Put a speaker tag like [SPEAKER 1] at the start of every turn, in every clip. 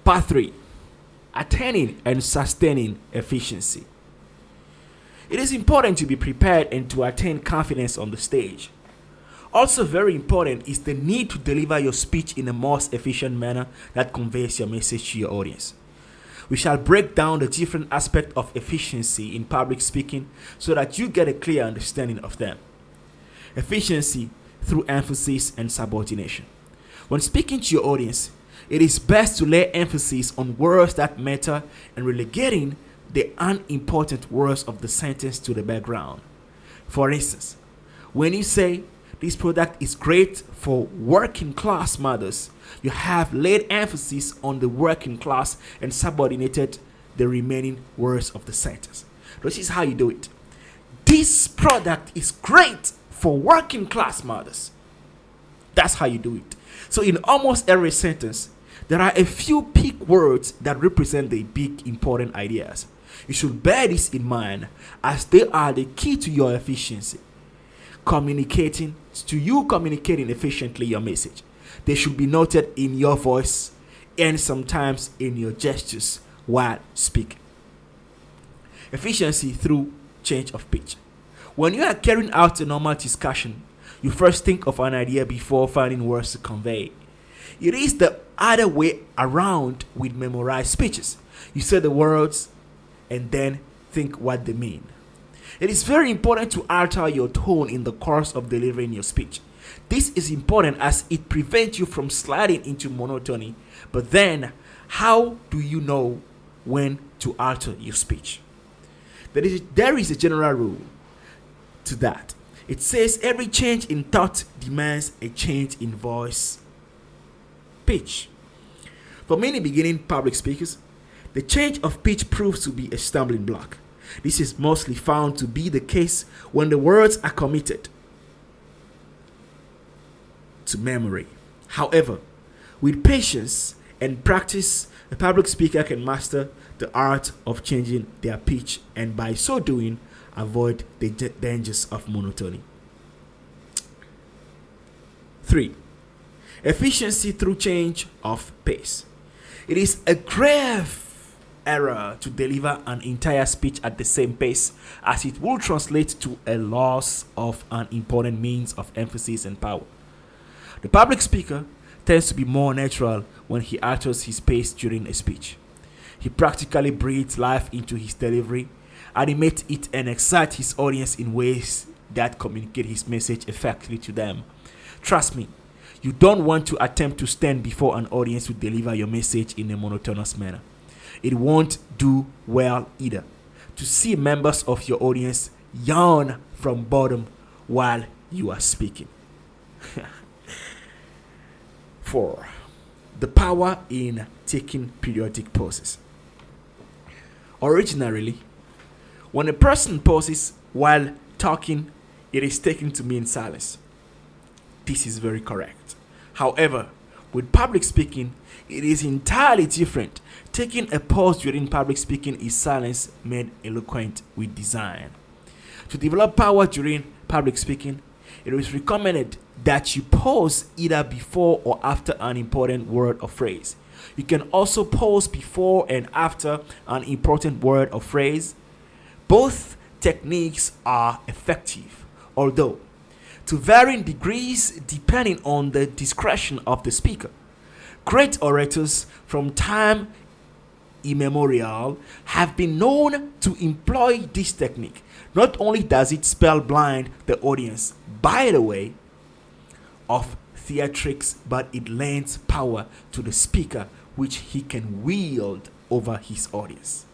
[SPEAKER 1] Part 3: Attaining and sustaining efficiency. It is important to be prepared and to attain confidence on the stage. Also, very important is the need to deliver your speech in a most efficient manner that conveys your message to your audience. We shall break down the different aspects of efficiency in public speaking so that you get a clear understanding of them. Efficiency through emphasis and subordination. When speaking to your audience, it is best to lay emphasis on words that matter and relegating the unimportant words of the sentence to the background. For instance, when you say, "This product is great for working class mothers," you have laid emphasis on the working class and subordinated the remaining words of the sentence. This is how you do it. "This product is great for working class mothers." That's how you do it. So in almost every sentence, there are a few peak words that represent the big important ideas. You should bear this in mind as they are the key to your efficiency. Communicating efficiently your message. They should be noted in your voice and sometimes in your gestures while speaking. Efficiency through change of pitch. When you are carrying out a normal discussion, you first think of an idea before finding words to convey. It is the other way around with memorized speeches. You say the words and then think what they mean. It is very important to alter your tone in the course of delivering your speech. This is important as it prevents you from sliding into monotony. But then, how do you know when to alter your speech? There is a general rule to that. It says every change in thought demands a change in voice pitch. For many beginning public speakers, the change of pitch proves to be a stumbling block. This is mostly found to be the case when the words are committed to memory. However, with patience and practice, a public speaker can master the art of changing their pitch and by so doing, avoid the dangers of monotony. 3. Efficiency through change of pace. It is a grave error to deliver an entire speech at the same pace, as it will translate to a loss of an important means of emphasis and power. The public speaker tends to be more natural when he alters his pace during a speech. He practically breathes life into his delivery, animates it, and excites his audience in ways that communicate his message effectively to them. Trust me, you don't want to attempt to stand before an audience to deliver your message in a monotonous manner. It won't do well either to see members of your audience yawn from boredom while you are speaking. 4. The power in taking periodic pauses. Originally, when a person pauses while talking, it is taken to mean silence. This is very correct. However, with public speaking, it is entirely different. Taking a pause during public speaking is silence made eloquent with design. To develop power during public speaking, it is recommended that you pause either before or after an important word or phrase. You can also pause before and after an important word or phrase. Both techniques are effective, although to varying degrees depending on the discretion of the speaker. Great orators from time immemorial have been known to employ this technique. Not only does it spellblind the audience, by the way, of theatrics, but it lends power to the speaker which he can wield over his audience.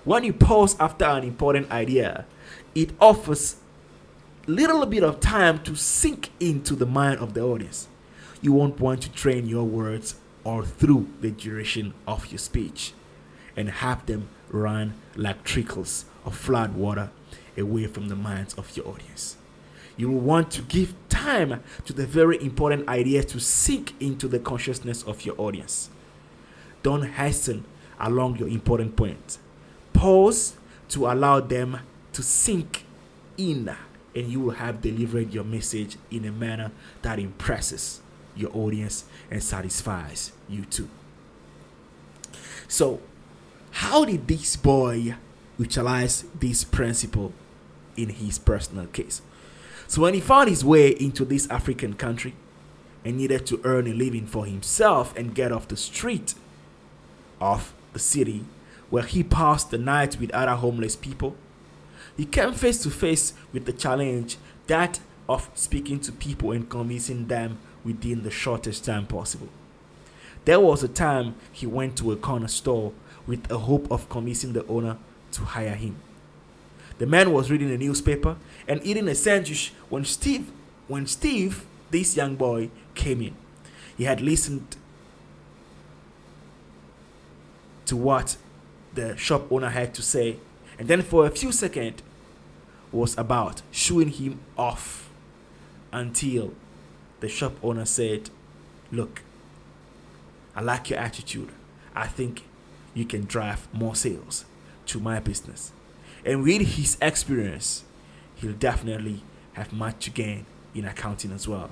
[SPEAKER 1] When you pause after an important idea, it offers little bit of time to sink into the mind of the audience. You won't want to train your words all through the duration of your speech and have them run like trickles of flood water away from the minds of your audience. You will want to give time to the very important idea to sink into the consciousness of your audience. Don't hasten along your important point. Pause to allow them to sink in, and you will have delivered your message in a manner that impresses your audience and satisfies you too. So, how did this boy utilize this principle in his personal case? So, when he found his way into this African country and needed to earn a living for himself and get off the street of the city where he passed the night with other homeless people, he came face to face with the challenge that of speaking to people and convincing them within the shortest time possible. There was a time he went to a corner store with a hope of convincing the owner to hire him. The man was reading a newspaper and eating a sandwich when Steve, this young boy, came in. He had listened to what the shop owner had to say, and then for a few seconds was about shooing him off until the shop owner said, "Look, I like your attitude. I think you can drive more sales to my business." And with his experience, he'll definitely have much to gain in accounting as well.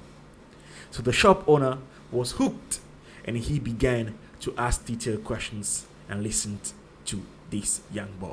[SPEAKER 1] So the shop owner was hooked and he began to ask detailed questions and listened to this young boy.